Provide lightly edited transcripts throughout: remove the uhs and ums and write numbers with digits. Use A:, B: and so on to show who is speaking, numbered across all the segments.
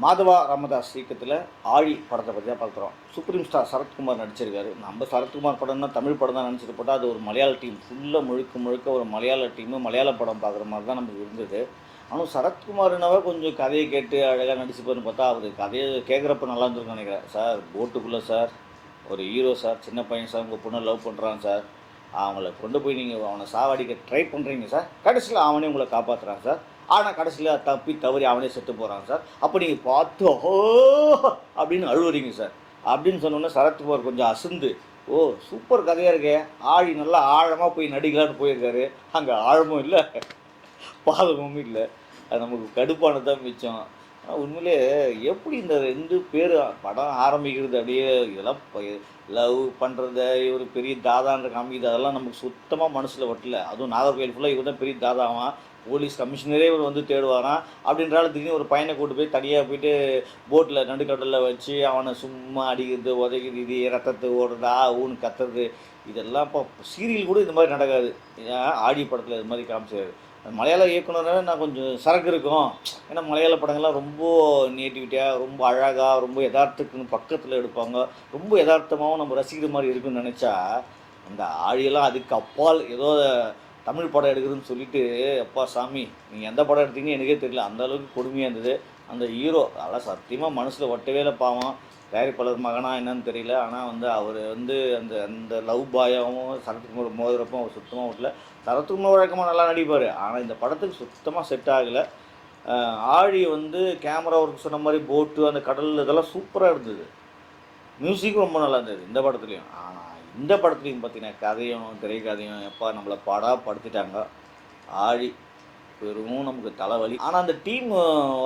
A: மாதவா ராமதாஸ் இயக்கத்தில் ஆழி படத்தை பற்றி தான் பார்க்குறோம். சுப்ரீம் ஸ்டார் சரத்குமார் நடிச்சிருக்காரு. நம்ம சரத்குமார் படம்னா தமிழ் படம் தான் நினச்சிட்டு போட்டால் அது ஒரு மலையாள டீம் ஃபுல்லாக முழுக்க முழுக்க ஒரு மலையாள டீமு மலையாள படம் பார்க்குற மாதிரி தான் நமக்கு இருந்தது. ஆனால் சரத்குமார்னாவே கொஞ்சம் கதையை கேட்டு அழகாக நடிச்சுப்பாருன்னு பார்த்தா அவர் கதையை கேட்குறப்ப நல்லா இருந்திருக்குன்னு நினைக்கிறேன். சார் போட்டுக்குள்ளே சார் ஒரு ஹீரோ சார், சின்ன பையன் சார், உங்கள் பொண்ணை லவ் பண்ணுறான் சார், அவங்கள கொண்டு போய் நீங்கள் அவனை சாவடிக்க ட்ரை பண்ணுறீங்க சார், கடைசியில் அவனே உங்களை காப்பாற்றுறான் சார், ஆனால் கடைசியில் தப்பி தவறி அவனே செத்து போகிறாங்க சார், அப்போ நீங்கள் பார்த்து ஓ அப்படின்னு அழுவுறீங்க சார் அப்படின்னு சொன்னோன்னே சரத்குமார் கொஞ்சம் அசந்து, ஓ சூப்பர் கதையாக இருக்கே, ஆழி நல்லா ஆழமாக போய் நடிக்கலான்னு போயிருக்காரு. அங்கே ஆழமும் இல்லை பாதகமும் இல்லை. அது நமக்கு கடுப்பானது தான் மிச்சம். ஆனால் உண்மையிலே எப்படி இந்த 2 பேர் படம் ஆரம்பிக்கிறது அப்படியே இதெல்லாம் லவ் பண்ணுறத ஒரு பெரிய தாதான்ற காமிக்குது, அதெல்லாம் நமக்கு சுத்தமாக மனசில் வட்டல. அதுவும் நாகர்கோவில் ஃபுல்லாக இவர் தான் பெரிய தாதாவான், போலீஸ் கமிஷனரே இவர் வந்து தேடுவாராம். அப்படின்றாலும் திடீர்னு ஒரு பையனை கூட்டு போய் தனியாக போயிட்டு போட்டில் நடுக்கடலில் வச்சு அவனை சும்மா அடிக்கிறது, உதைக்கிறது, இது ரத்தத்தை ஓடுறது, ஊன்னு கத்துறது, இதெல்லாம் இப்போ சீரியல் கூட இந்த மாதிரி நடக்காது. ஆடி படத்தில் இது மாதிரி காமிச்சாரு. மலையாள இயக்குனராக நான் கொஞ்சம் சரக்கு இருக்கும். ஏன்னா மலையாள படங்கள்லாம் ரொம்ப நேட்டிவிட்டியாக, ரொம்ப அழகாக, ரொம்ப யதார்த்தத்துக்குன்னு பக்கத்தில் எடுப்பாங்க. ரொம்ப யதார்த்தமாகவும் நம்ம ரசிக்கிற மாதிரி இருக்குன்னு நினச்சா, அந்த ஆழியெல்லாம் அதுக்கு அப்பால் ஏதோ தமிழ் படம் எடுக்குதுன்னு சொல்லிட்டு, அப்பா சாமி நீங்கள் எந்த படம் எடுத்தீங்கன்னு எனக்கே தெரியல, அந்த அளவுக்கு கொடுமையாக இருந்தது. அந்த ஹீரோ அதெல்லாம் சத்தியமாக மனசில் ஒட்டவே இல்லை பாவம். தயாரிப்பாளர் மகனா என்னன்னு தெரியல. ஆனால் வந்து அவர் வந்து அந்த அந்த லவ் பாயாவும் சரத்குமார் மோதுறப்போ அவர் சுத்தமாக விடல. சரத்குமார் வழக்கமாக நல்லா நடிப்பார், ஆனால் இந்த படத்துக்கு சுத்தமாக செட் ஆகலை. ஆழி வந்து கேமரா ஒர்க் சொன்ன மாதிரி போட்டு அந்த கடல் இதெல்லாம் சூப்பராக இருந்தது. மியூசிக்கும் ரொம்ப நல்லா இருந்தது இந்த படத்துலையும். ஆனால் இந்த படத்துலையும் பார்த்தீங்கன்னா கதையும் திரைக்கதையும் எப்போ நம்மளை படுத்திட்டாங்க. ஆழி வெறும் நமக்கு தலைவலி. ஆனால் அந்த டீம்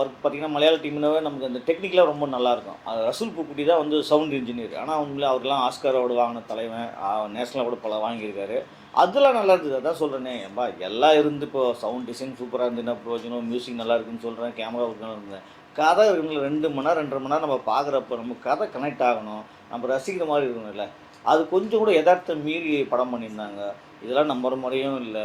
A: ஒர்க் பார்த்திங்கன்னா மலையாள டீம்னாவே நமக்கு அந்த டெக்னிக்கலாக ரொம்ப நல்லாயிருக்கும். அது ரசூல் பூக்குட்டி தான் வந்து சவுண்ட் இன்ஜினியர். ஆனால் உண்மையிலே அவருக்கெல்லாம் ஆஸ்கார் அவார்டு வாங்கின தலைவன், நேஷ்னல் அவார்டு பல வாங்கியிருக்காரு. அதெல்லாம் நல்லா இருந்தது. அதான் சொல்கிறேனே, ஏன்பா எல்லாம் இருந்து இப்போ சவுண்ட் டிசைன் சூப்பராக இருந்துன்னா பிரயோஜனம், மியூசிக் நல்லா இருக்குன்னு சொல்கிறேன், கேமரா ஒர்க் நல்லா இருந்தேன். கதை 2 மணி நேரம் 2.5 மணி நேரம் நம்ம பார்க்குறப்ப நமக்கு கதை கனெக்ட் ஆகணும், நம்ம ரசிக்கிற மாதிரி இருக்கணும்ல. அது கொஞ்சம் கூட யதார்த்தம் மீறி படம் பண்ணியிருந்தாங்க. இதெல்லாம் நம்புற முறையும் இல்லை.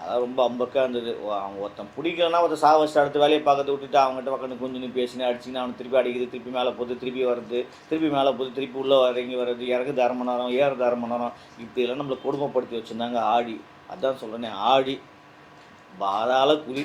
A: அதான் ரொம்ப அம்பக்காக இருந்தது. அவங்க ஒருத்தன் பிடிக்கலன்னா ஒருத்தன் சாக வச்சு அடுத்த வேலையை பார்க்கறத விட்டுட்டு அவங்ககிட்ட பக்கம் கொஞ்சம் பேசினேன் அடிச்சிங்கன்னா அவனை திருப்பி அடிக்குது, திருப்பி மேலே போகுது, திருப்பி வருது, திருப்பி மேலே போகுது, திருப்பி உள்ளே இறங்கி வர்றது, இறங்குது 1/2 மணி நேரம், ஏறுறது 1/2 மணி நேரம், இப்படியெல்லாம் நம்மளை கொடுமைப்படுத்தி வச்சுருந்தாங்க ஆடி. அதான் சொல்கிறேனே, ஆடி பாதாள குழி.